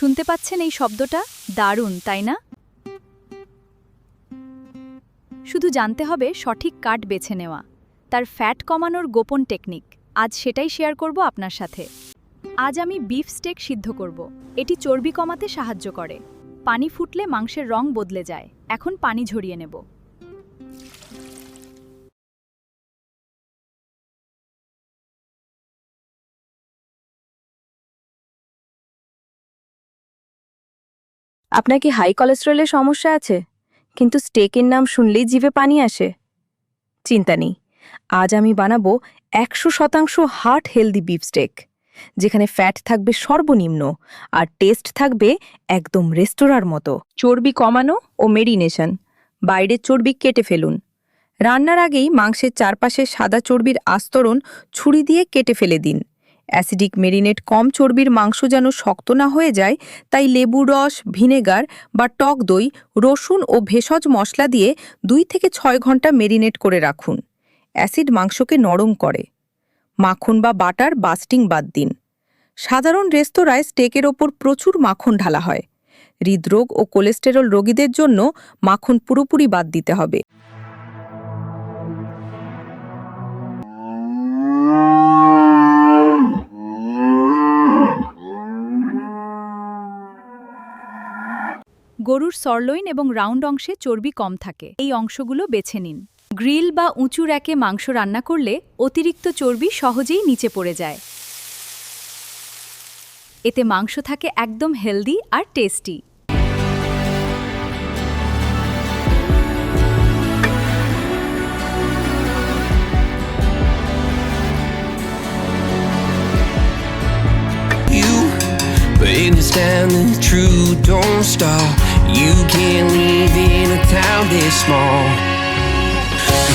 শুনতে পাচ্ছেন এই শব্দটা? দারুণ, তাই না? শুধু জানতে হবে সঠিক কাট বেছে নেওয়া, তার ফ্যাট কমানোর গোপন টেকনিক। আজ সেটাই শেয়ার করব আপনার সাথে। আজ আমি বিফ স্টেক সিদ্ধ করব। এটি চর্বি কমাতে সাহায্য করে। পানি ফুটলে মাংসের রং বদলে যায়। এখন পানি ঝরিয়ে নেব। আপনার কি হাই কোলেস্টেরলের সমস্যা আছে, কিন্তু স্টেকের নাম শুনলেই জিভে পানি আসে? চিন্তা নেই, আজ আমি বানাবো 100% হার্ট হেলদি বিফ স্টেক, যেখানে ফ্যাট থাকবে সর্বনিম্ন আর টেস্ট থাকবে একদম রেস্তোরাঁর মতো। চর্বি কমানো ও মেরিনেশন। বাইরের চর্বি কেটে ফেলুন। রান্নার আগেই মাংসের চারপাশে সাদা চর্বির আস্তরণ ছুরি দিয়ে কেটে ফেলে দিন। অ্যাসিডিক মেরিনেট কম চর্বির মাংস যেন শক্ত না হয়ে যায়, তাই লেবুর রস, ভিনেগার বা টক দই, রসুন ও ভেষজ মশলা দিয়ে 2 থেকে 6 ঘন্টা মেরিনেট করে রাখুন। অ্যাসিড মাংসকে নরম করে। মাখন বা বাটার বাস্টিং বাদ দিন। সাধারণ রেস্তোরাঁয় স্টেকের ওপর প্রচুর মাখন ঢালা হয়। হৃদরোগ ও কোলেস্টেরল রোগীদের জন্য মাখন পুরোপুরি বাদ দিতে হবে। গরুর সরলইন এবং রাউন্ড অংশে চর্বি কম থাকে, এই অংশগুলো বেছে নিন। গ্রিল বা উঁচু র্যাকে মাংস রান্না করলে অতিরিক্ত চর্বি সহজেই নিচে পড়ে যায়। এতে মাংস থাকে একদম হেলদি আর tasty. But it's down and true, don't stop. You can't live in a town this small.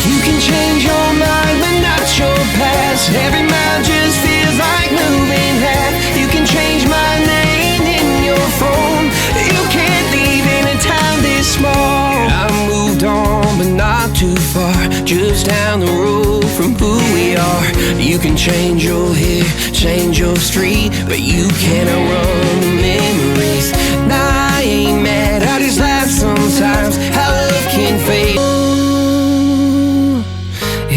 You can change your mind, but not your past. Every mile just feels like moving half. You can change my name in your phone. You can't live in a town this small. I moved on, but not too far. Just down the road from who we are. You can change your hair, change your street, but you can't outrun the memories. Nah, I ain't mad, I just laugh sometimes. How love can fade.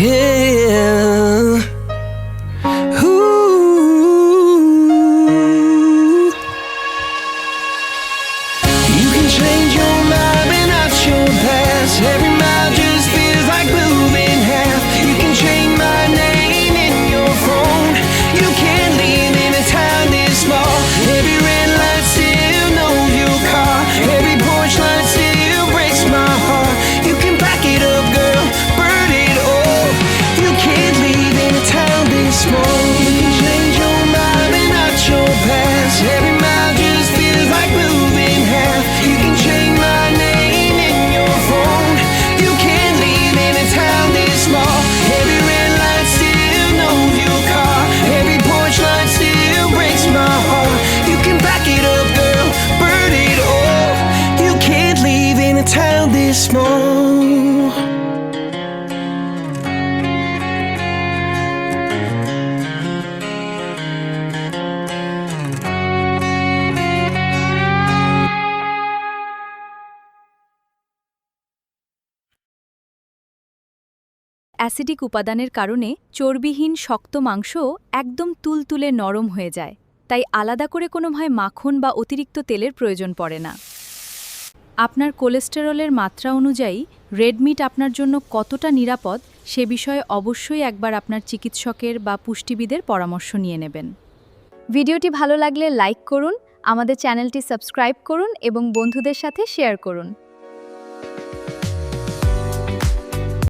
Yeah. Ooh. You can change your mind, but not your past. Every mile just feels like moving half. You can change my name in your phone. You can't live in a town this small. Every red light still knows your car. Every porch light still breaks my heart. You can pack it up, girl, burn it all. You can't live in a town this small. You can change your mind, but not your past. Every mile just feels like moving half. You can change my name in your phone. You can't live in a town this small. Every red light still knows your car. Every porch light still breaks my heart. You can back it up, girl, burn it all. You can't live in a town this small. Acidic উপাদানের কারণে চর্বিহীন শক্ত মাংসও একদম তুলতুলে নরম হয়ে যায়, তাই আলাদা করে কোনোভাবে মাখন বা অতিরিক্ত তেলের প্রয়োজন পড়ে না। আপনার কোলেস্টেরলের মাত্রা অনুযায়ী রেড মিট আপনার জন্য কতটা নিরাপদ সে বিষয়ে অবশ্যই একবার আপনার চিকিৎসকের বা পুষ্টিবিদের পরামর্শ নিয়ে নেবেন। ভিডিওটি ভালো লাগলে লাইক করুন, আমাদের চ্যানেলটি সাবস্ক্রাইব করুন এবং বন্ধুদের সাথে শেয়ার করুন।